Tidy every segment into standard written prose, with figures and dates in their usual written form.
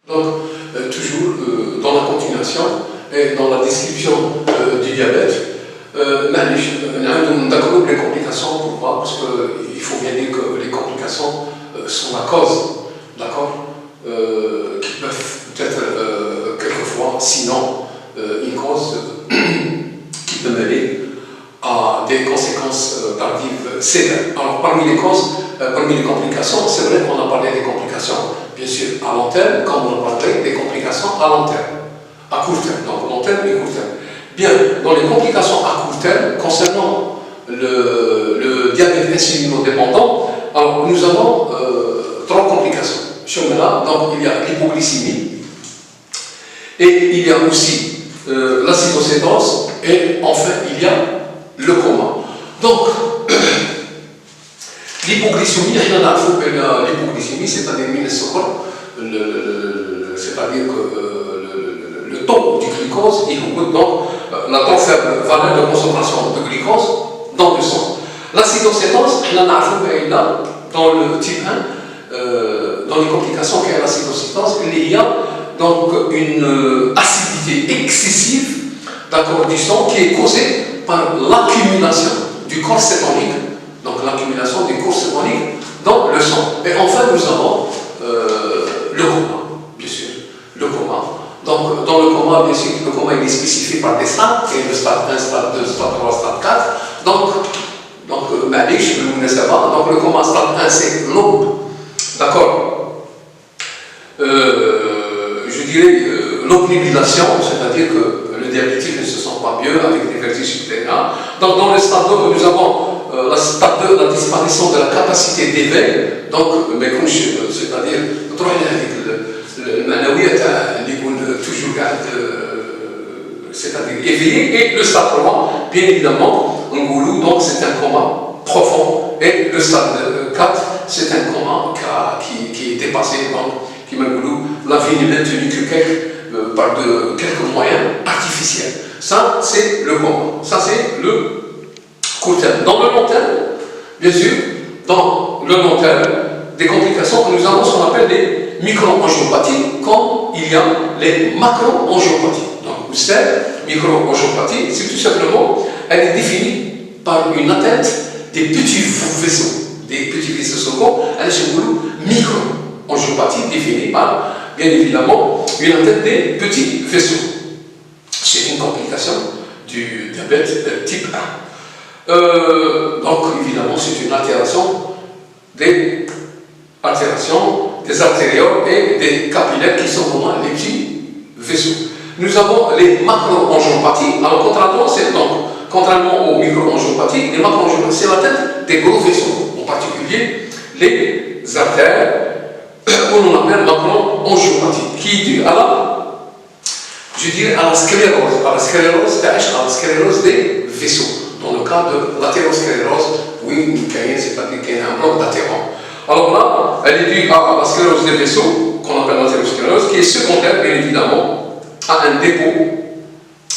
Donc, toujours dans la continuation et dans la description du diabète, d'accord, les complications, pourquoi? Parce qu'il faut bien dire que les complications sont la cause, d'accord, qui peuvent être quelquefois, sinon, une cause qui peut mener à des conséquences tardives sévères. Alors, parmi les causes, parmi les complications, c'est vrai qu'on a parlé des complications, bien sûr, à long terme, comme on a parlé des complications à long terme, à court terme, donc long terme et court terme. Bien, dans les complications à court terme, concernant le diabète insulinodépendant, alors nous avons trois complications. Donc, il y a l'hypoglycémie, et il y a aussi l'acidocétose, et enfin, il y a le coma. Donc, l'hypoglycémie, l'hypoglycémie, c'est-à-dire c'est-à-dire que le taux du glucose, il augmente, donc la trop faible valeur de concentration de glucose dans le sang. L'acidocétose, dans le type 1, dans les complications qu'il y a l'acidocétose, il y a donc une acidité excessive, d'accord, du sang qui est causée par l'accumulation du corps cétonique, donc l'accumulation du corps cétonique dans le sang. Et enfin, nous avons le coma, bien sûr, le coma. Donc, dans le coma, bien sûr, le coma est spécifié par des stades, et le stade 1, stade 2, stade 3, stade 4. Donc le coma stade 1, c'est l'aube, d'accord, je dirais l'obnubilation, c'est-à-dire que le diabétique ne se sent pas mieux avec des vertiges subterranéens. Donc, dans le stade 2, nous avons la stade 2, la disparition de la capacité d'éveil, donc, c'est-à-dire, toujours c'est-à-dire éveillé, et le stade 3, bien évidemment, Ngoulou, donc c'est un coma profond, et le stade 4, c'est un coma qui est dépassé, donc, qui Ngoulou, la vie n'est maintenue que par quelques moyens artificiels. Ça, c'est le coma. Ça, c'est le court terme. Dans le long terme, bien sûr, dans le long terme, des complications, nous avons ce qu'on appelle des micro-angiopathies, comme il y a les macro-angiopathies. Donc, cette micro-angiopathie, c'est tout simplement, elle est définie par une atteinte des petits vaisseaux secondaires, elle est chez nous micro-angiopathie définie par, bien évidemment, une atteinte des petits vaisseaux. C'est une complication du diabète type 1. Donc, évidemment, c'est une altération des artérioles et des capillaires qui sont vraiment les petits vaisseaux. Nous avons les macro-angiopathies. Alors, contrairement aux micro-angiopathies, les macro-angiopathies, c'est l'atteinte des gros vaisseaux, en particulier les artères, qu'on appelle macro-angiopathie, qui est due à la sclérose des vaisseaux. Dans le cas de l'athérosclérose, oui, c'est-à-dire qu'il y a un bloc d'athérome. Alors là, elle est due à la sclérose des vaisseaux, qu'on appelle l'athérosclérose, qui est secondaire, bien évidemment, à un dépôt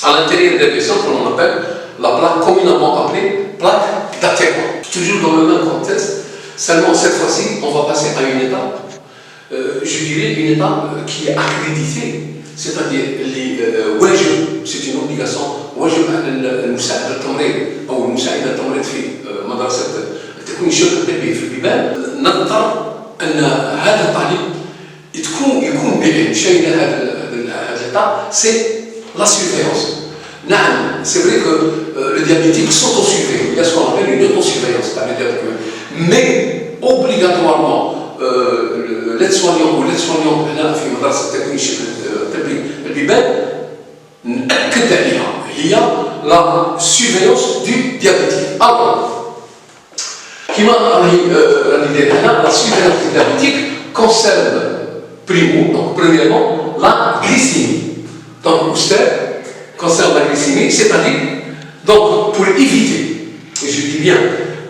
à l'intérieur des vaisseaux qu'on appelle la plaque communément appelée plaque d'athérome. Toujours dans le même contexte, seulement cette fois-ci, on va passer à une étape, je dirais une étape qui est accréditée, c'est-à-dire les wajib, c'est une obligation, wajib المساعدة التمريض أو المساعدة التمريض في مدرسة تكوين الشركة الطبية في البيبان، نضطر أن هذا الطالب يكون بعلم شيء هذا c'est la surveillance. C'est vrai que le diabétique s'autosurveille, il y a ce qu'on appelle une autosurveillance, c'est-à-dire que, mais obligatoirement, l'aide-soignant ou l'aide-soignante في مدرسة تكوين الشركة الطبية البيبان نأكد عليها هي la surveillance du diabétique. Alors, la surveillance du diabétique concerne premièrement la glycémie. Donc, concerne la glycémie, c'est-à-dire, donc, pour éviter, et je dis bien,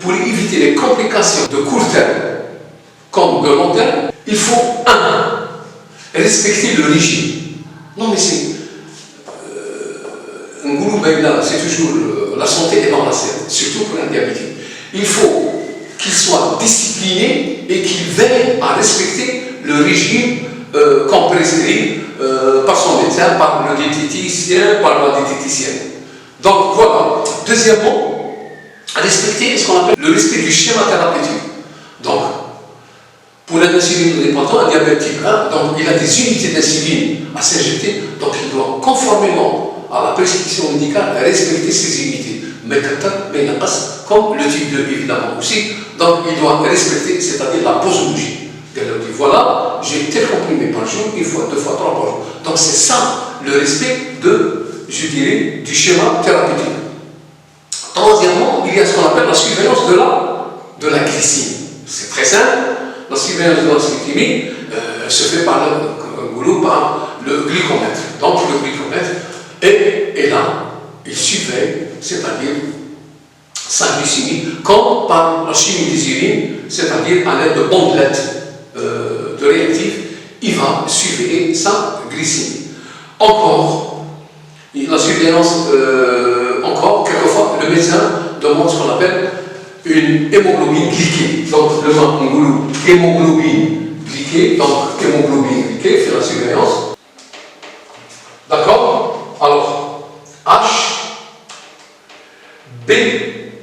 pour éviter les complications de court terme comme de long terme, il faut, respecter le régime. Non, mais c'est toujours la santé est dans la scène, surtout pour un diabétique. Il faut qu'il soit discipliné et qu'il veille à respecter le régime qu'on prescrit par son médecin, par le diététicien, par la diététicienne. Donc voilà. Deuxièmement, respecter ce qu'on appelle le respect du schéma thérapeutique. Donc, pour un insuline dépendant, un diabète type 1, donc il a des unités d'insuline à s'injecter, donc il doit, conformément à la prescription médicale, respecter ces unités. Mais comme le type 2 évidemment aussi, donc il doit respecter, c'est-à-dire la posologie. Voilà, j'ai tel comprimé par jour, une fois, deux fois, trois par jour. Donc c'est ça le respect de, je dirais, du schéma thérapeutique. Troisièmement, il y a ce qu'on appelle la surveillance de la glycémie. C'est très simple. La surveillance de la glycémie se fait par le glycomètre. Donc le glycomètre est là, il surveille, c'est-à-dire sa glycémie, comme par la chimie des urines, c'est-à-dire à l'aide de bandelettes de réactifs, il va surveiller sa glycémie. Encore, la surveillance, encore, quelquefois, le médecin demande ce qu'on appelle une hémoglobine glyquée. Donc, le mot hémoglobine glyquée, donc hémoglobine glyquée, fait la surveillance. D'accord? Alors, H, B,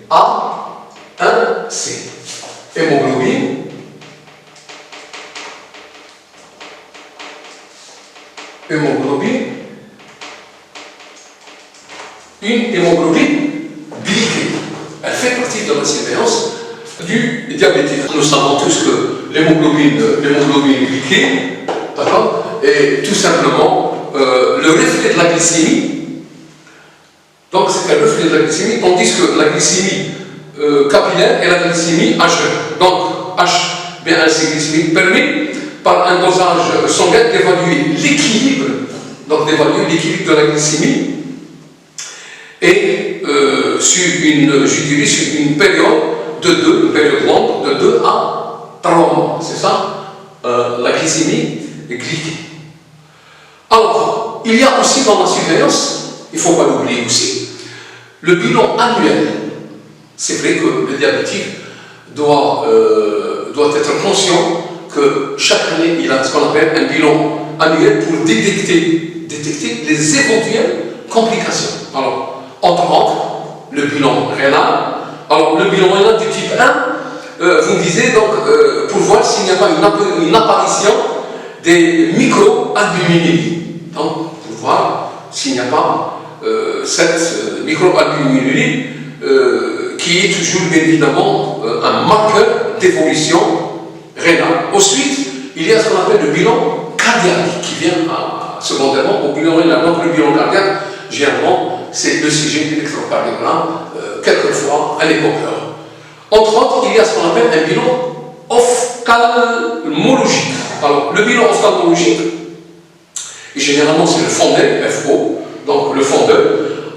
A, 1, C. Hémoglobine. Hémoglobine. Une hémoglobine glyquée. Elle fait partie de la surveillance du diabétique. Nous savons tous que l'hémoglobine glyquée, d'accord, est tout simplement le reflet de la glycémie. Donc c'est un reflet de la glycémie, tandis que la glycémie capillaire est la glycémie H. Donc HbA1c glycémique permet par un dosage sanguin d'évaluer l'équilibre, donc d'évaluer l'équilibre de la glycémie et sur une période une période longue de 2 à 3 mois. C'est ça la glycémie glyquée. Alors, il y a aussi dans la surveillance, il ne faut pas l'oublier aussi, le bilan annuel. C'est vrai que le diabétique doit être conscient que chaque année, il a ce qu'on appelle un bilan annuel pour détecter les éventuelles complications. Alors, entre autres, le bilan rénal. Alors, le bilan rénal du type 1, vous me disiez donc, pour voir s'il n'y a pas une apparition des micro-albuminuries. Donc, pour voir s'il n'y a pas cette micro-albuminurie qui est toujours, bien évidemment, un marqueur d'évolution rénale. Ensuite, il y a ce qu'on appelle le bilan cardiaque qui vient secondairement au bilan rénal. Donc, le bilan cardiaque, généralement, c'est l'ECG, l'électrocardiogramme, quelquefois un échogramme. Entre autres, il y a ce qu'on appelle un bilan ophtalmologique. Alors, le bilan ophtalmologique, généralement, c'est le fond d'œil, FO, donc le fond d'œil.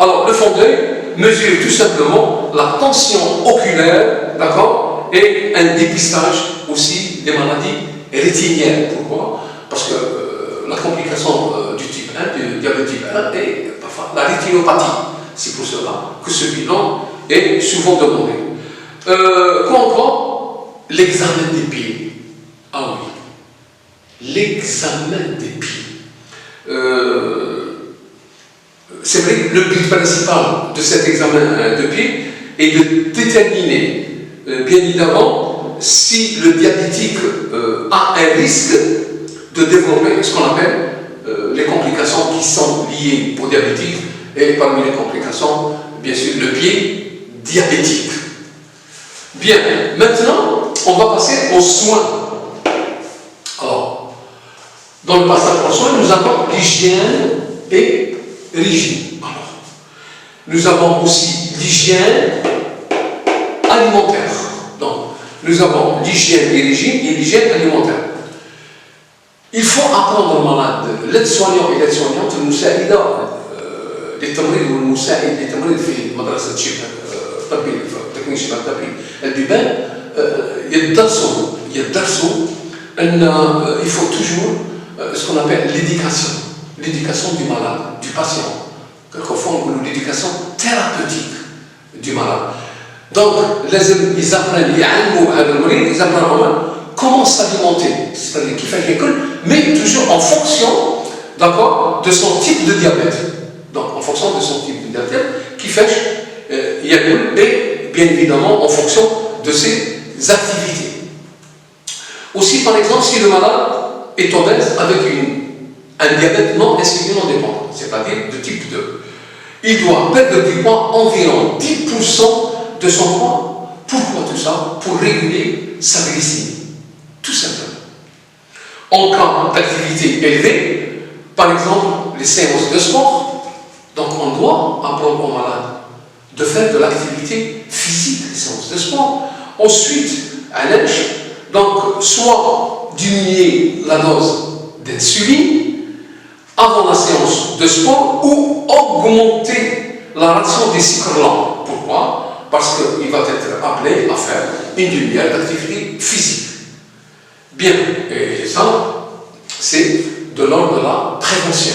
Alors, le fond d'œil mesure tout simplement la tension oculaire, d'accord, et un dépistage aussi des maladies rétinières. Pourquoi? Parce que la complication du type 1, du diabète type 1, est parfois la rétinopathie. C'est pour cela que ce bilan est souvent demandé. Quoi encore? L'examen des pieds. Ah oui, l'examen des pieds. C'est vrai que le but principal de cet examen de pied est de déterminer, bien évidemment, si le diabétique a un risque de développer ce qu'on appelle les complications qui sont liées au diabétique, et parmi les complications, bien sûr, le pied diabétique. Bien, maintenant, on va passer aux soins. Alors, dans le passage aux soins, nous avons l'hygiène et l'hygiène. Alors, nous avons aussi l'hygiène alimentaire. Donc, nous avons l'hygiène et l'hygiène alimentaire. Il faut apprendre aux malades, l'aide-soignant et l'aide-soignante, للتمريض والمساعد للتمريض في مدرسة شبه الطبي تكوين شبه الطبي البيبان يدرسوا أن il faut toujours ce qu'on appelle l'éducation du malade, du patient. Quelquefois on dit l'éducation thérapeutique du malade. Donc لازم ils apprennent يعلموا هذا المريض ils apprennent comment s'alimenter, c'est-à-dire qui fait l'école, mais toujours en fonction, d'accord, de son type de diabète. Donc, en fonction de son type de diabète, qui fait l'école, et bien évidemment en fonction de ses activités. Aussi, par exemple, si le malade est obèse avec un diabète non insulinodépendant dépendant, c'est-à-dire de type 2, il doit perdre du poids environ 10% de son poids. Pourquoi tout ça? Pour réguler sa glycémie. Tout simplement. En cas d'activité élevée, par exemple les séances de sport, donc on doit apprendre aux malades de faire de l'activité physique, les séances de sport. Ensuite, à l'âge, donc soit diminuer la dose d'insuline avant la séance de sport ou augmenter la ration des sucres lents. Pourquoi? Parce qu'il va être appelé à faire une demi-heure d'activité physique. Bien, et ça, c'est de l'ordre de la prévention.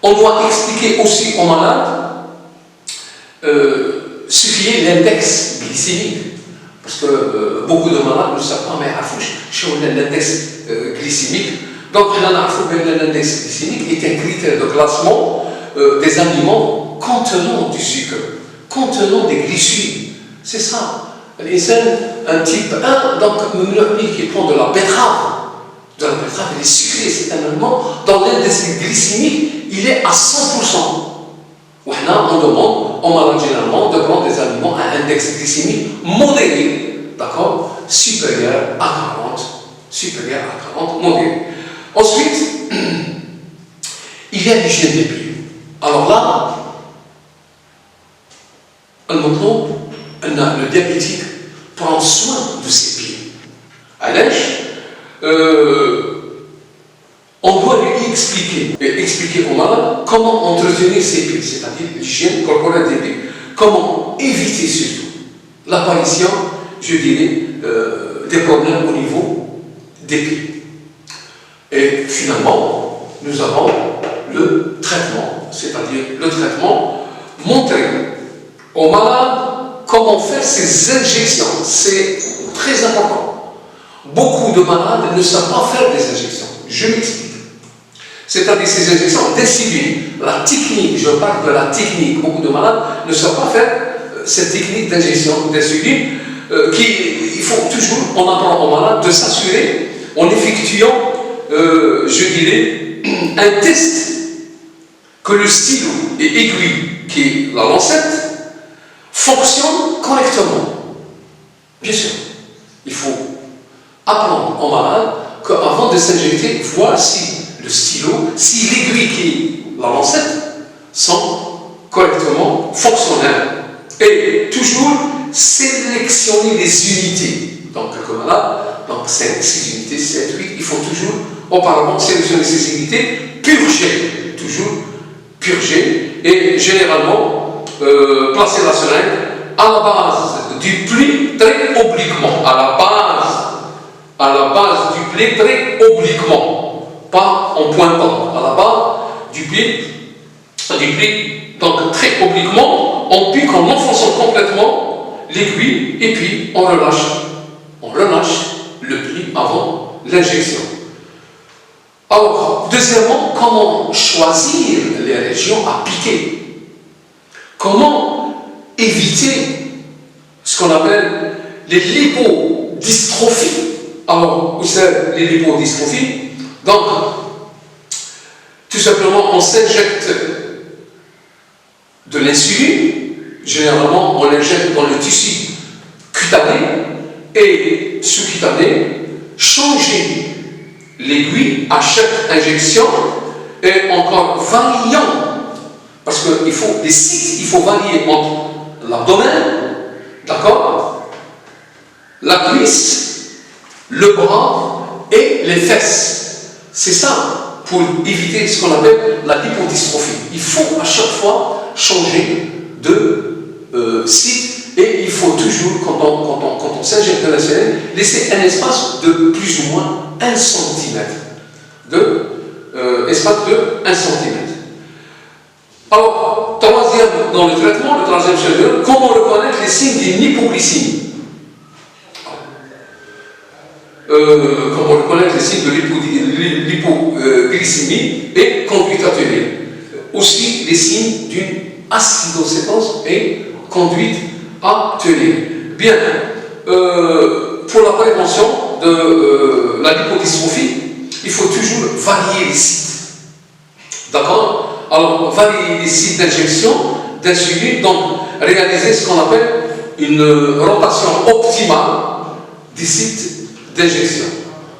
On doit expliquer aussi aux malades ce qui est l'index glycémique. Parce que beaucoup de malades ne savent pas, mais l'index glycémique. Donc, l'index glycémique est un critère de classement des aliments contenant du sucre, contenant des glycides. C'est ça. Un type 1, donc, qui prend de la betterave. De la betterave, elle est sucrée, c'est un aliment. Dans l'index glycémique, il est à 100%. On demande aux malades généralement de prendre des aliments à index glycémique modéré, d'accord, supérieur à 40, modéré. Ensuite, il y a l'hygiène des pieds. Alors là, le diabétique prend soin de ses pieds. À l'âge, on doit lui expliquer au malade comment entretenir ses pieds, c'est-à-dire l'hygiène corporelle des pieds. Comment éviter surtout l'apparition, je dirais, des problèmes au niveau des pieds. Et finalement, nous avons le traitement, c'est-à-dire le traitement montrer aux malades comment faire ces injections. C'est très important. Beaucoup de malades ne savent pas faire des injections. Je m'explique. C'est-à-dire ces injections d'insuline. La technique, je parle de la technique. Beaucoup de malades ne savent pas faire cette technique d'injection d'insuline. Il faut toujours, on apprend aux malades de s'assurer en effectuant, je dirais, un test que le stylo et aiguille, qui est la lancette, fonctionne correctement. Bien sûr, il faut apprendre aux malades qu'avant de s'injecter, voir si le stylo, si l'aiguille qui est la lancette sont correctement fonctionnelles. Et toujours sélectionner les unités. Donc, quelques malades, donc 5, 6 unités, 7, 8, il faut toujours, auparavant, sélectionner ces unités, purger, toujours purger, et généralement, placer la seringue à la base du pli très obliquement, à la base du pli très obliquement, pas en pointant, à la base du pli, donc très obliquement, on pique en enfonçant complètement l'aiguille et puis on relâche le pli avant l'injection. Alors, deuxièmement, comment choisir les régions à piquer? Comment éviter ce qu'on appelle les lipodystrophies? Alors, vous savez, les lipodystrophies, donc, tout simplement, on s'injecte de l'insuline, généralement, on l'injecte dans le tissu cutané, et sous-cutané, changer l'aiguille à chaque injection et encore variant, parce qu'il faut des sites, il faut varier entre l'abdomen, d'accord, la cuisse, le bras et les fesses. C'est ça, pour éviter ce qu'on appelle la lipodystrophie. Il faut à chaque fois changer de site et il faut toujours, quand on s'injecte de la seringue, laisser un espace de plus ou moins 1 cm. Espace de 1 cm. Alors, troisième dans le traitement, le troisième chef-d'œuvre, comment reconnaître les signes d'une hypoglycémie? comme on le connaît, les signes de l'hypoglycémie et conduite à tenir. Aussi les signes d'une acidocétose et conduite à tenir. Bien, pour la prévention de la lipodystrophie, il faut toujours varier les sites. D'accord? Alors, varier les sites d'injection d'insuline, donc réaliser ce qu'on appelle une rotation optimale des sites d'injection.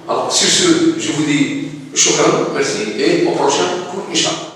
Alors, sur ce, je vous dis shukran, merci et au prochain cours, Inch'Allah.